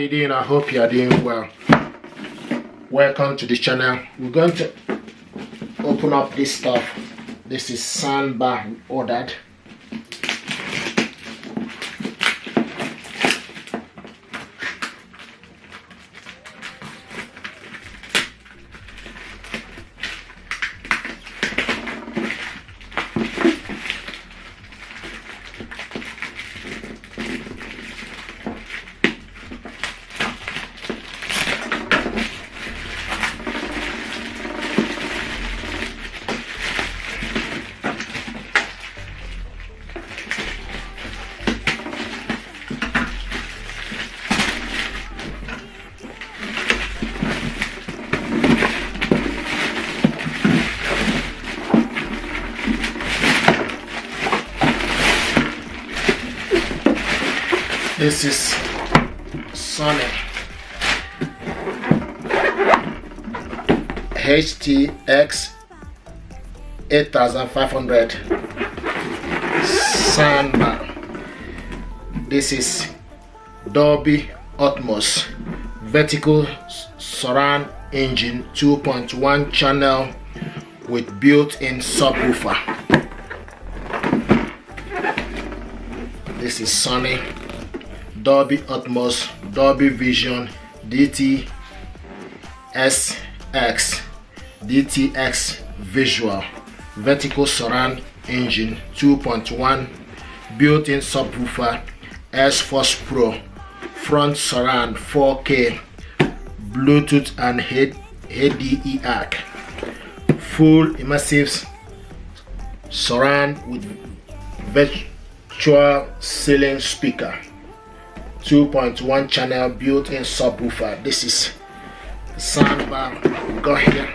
you doing? I hope you are doing well. Welcome to the channel. We're going to open up this stuff. This is Soundbar we ordered. This is Sony HT-X8500 Soundbar. This is Dolby Atmos vertical surround engine 2.1 channel with built-in subwoofer. This is Sony Dolby Atmos, Dolby Vision, DTX Visual, vertical surround engine 2.1, built-in subwoofer, S-Force Pro, front surround 4K, Bluetooth and HT-X, full immersive surround with virtual ceiling speaker, 2.1 channel built-in subwoofer. This is the soundbar we got here.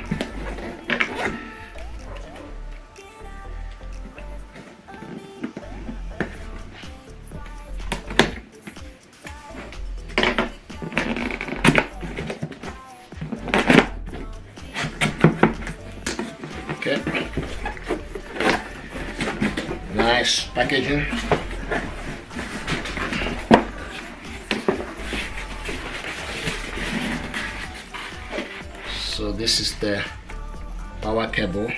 Okay, nice packaging. So this is the power cable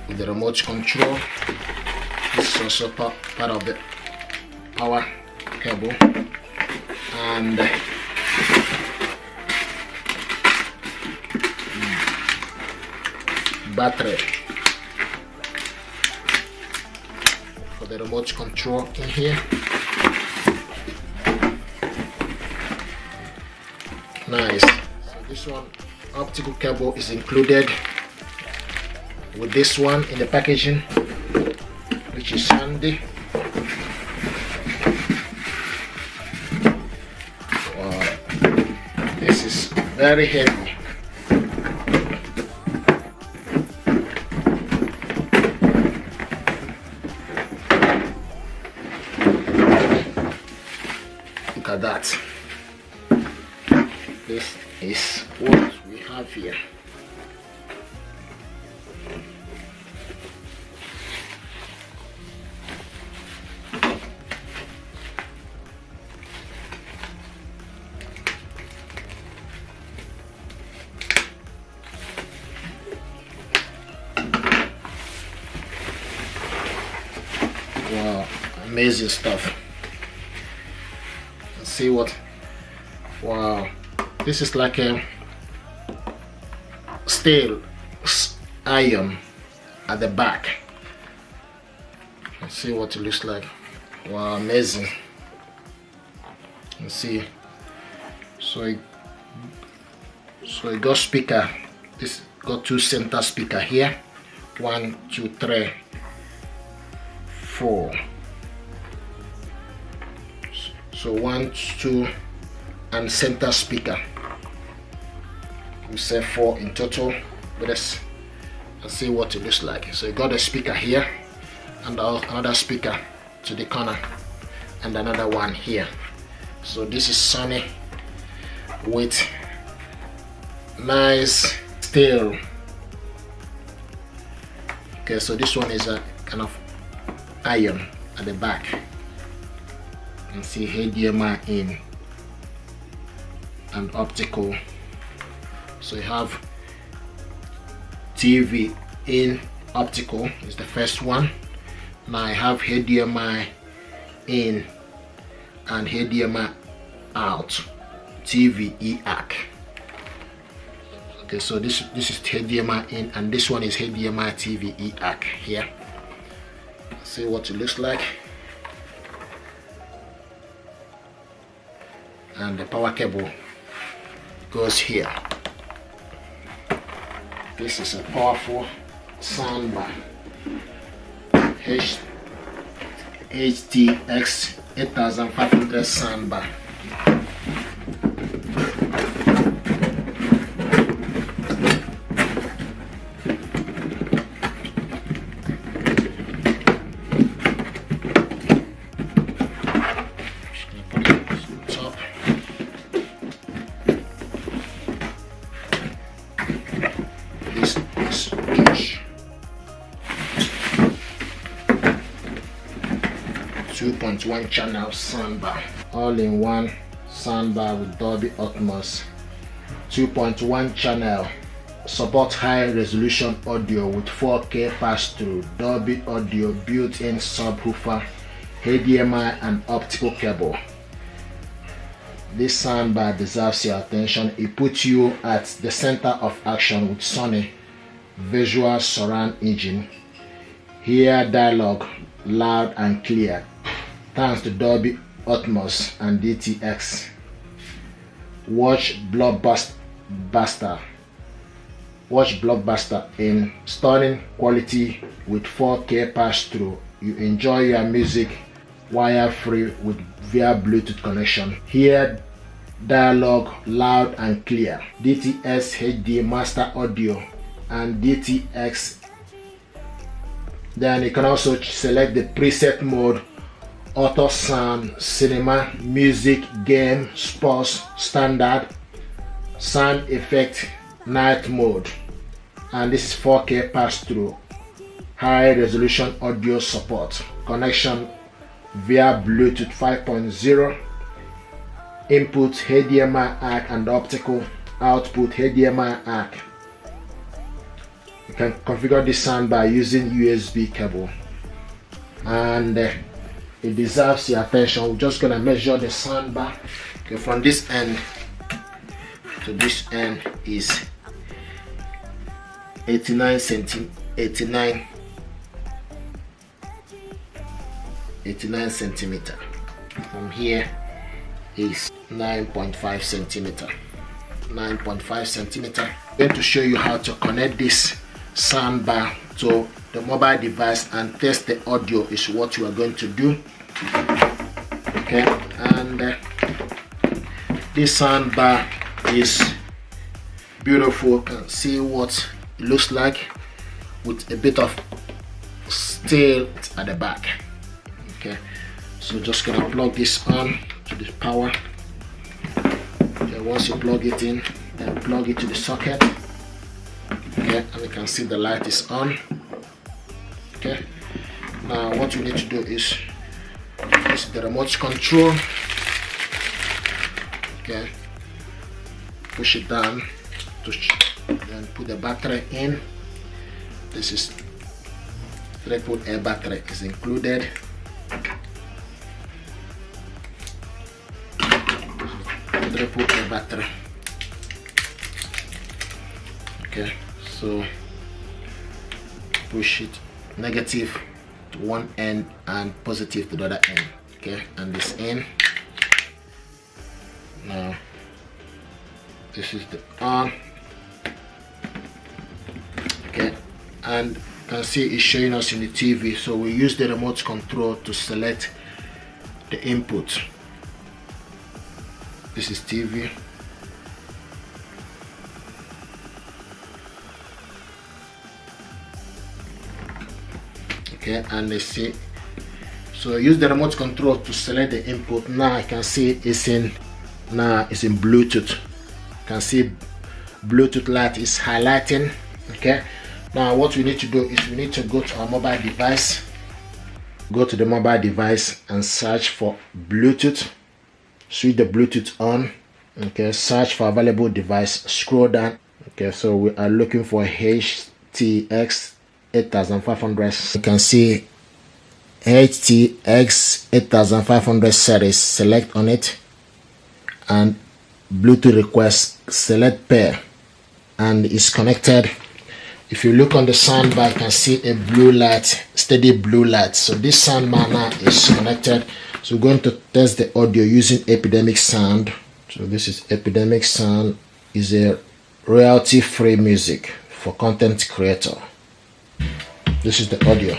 with the remote control. This is also part of the power cable, and battery for the remote control in here. Nice. So this one, optical cable is included with this one in the packaging, which is handy. Wow, this is very heavy. Look at that. This is what we have here. Wow, amazing stuff. Let's see what. Wow. This is like a steel iron at the back. Let's see what it looks like. Wow, amazing. Let's see. So it got speaker. This got two center speaker here. 1, 2, 3, 4. So 1, 2, and center speaker. We say 4 in total. But let's see what it looks like. So you got a speaker here, and another speaker to the corner, and another one here. So this is Sony with nice steel. Okay, so this one is a kind of iron at the back. and see HDMI in and optical. So you have TV in, optical is the first one. Now I have HDMI in and HDMI out, TV EAC. Okay, so this is HDMI in and this one is HDMI TV EAC here. See what it looks like. And the power cable goes here. This is a powerful soundbar, HT-X8500 soundbar. This is huge. 2.1 channel soundbar, all-in-one soundbar with Dolby Atmos, 2.1 channel, support high resolution audio with 4K pass-through, Dolby audio, built-in subwoofer, HDMI and optical cable. This soundbar deserves your attention. It puts you at the center of action with Sony visual surround engine. Hear dialogue loud and clear thanks to Dolby Atmos and DTX. Watch blockbuster in stunning quality with 4K pass-through. You enjoy your music wire-free with via Bluetooth connection. Hear dialogue loud and clear. DTS HD master audio and DTX. Then you can also select the preset mode: auto sound, cinema, music, game, sports, standard, sound effect, night mode. And this is 4K pass-through, high resolution audio support, connection via Bluetooth 5.0, input HDMI ARC and optical, output HDMI ARC. You can configure this sound by using USB cable, and it deserves your attention. We're just gonna measure the soundbar. Okay, from this end to this end is 89 centimeter. From here is 9.5 centimeter. 9.5 centimeter. I'm going to show you how to connect this soundbar to the mobile device and test the audio is what you are going to do. Okay, and this soundbar is beautiful. You can see what it looks like with a bit of steel at the back. Okay, so just gonna plug this on to the power. Okay, once you plug it in, then plug it to the socket. Okay, and you can see the light is on. Okay, now what you need to do is the remote control. Okay, push it down to then put the battery in. This is 3-port air battery is included. 3-port air battery. Okay, so push it negative to one end and positive to the other end. Okay, and this in. Now this is the on. Okay, and you can see it's showing us in the TV, so we use the remote control to select the input. This is TV. Okay, and let's see. So use the remote control to select the input. Now I can see it's in Bluetooth. You can see Bluetooth light is highlighting. Okay, now what we need to do is we need to go to our mobile device. Go to the mobile device and search for Bluetooth. Switch the Bluetooth on. Okay, search for available device. Scroll down. Okay, so we are looking for HT-X8500. You can see HT-X8500 series. Select on it and Bluetooth request. Select pair and it's connected. If you look on the soundbar, you can see a blue light, steady blue light. So this soundbar now is connected. So we're going to test the audio using Epidemic Sound. So this is Epidemic Sound. Is a royalty-free music for content creator. This is the audio.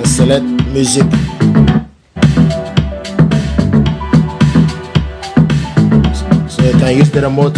Select music. So you can use the remote.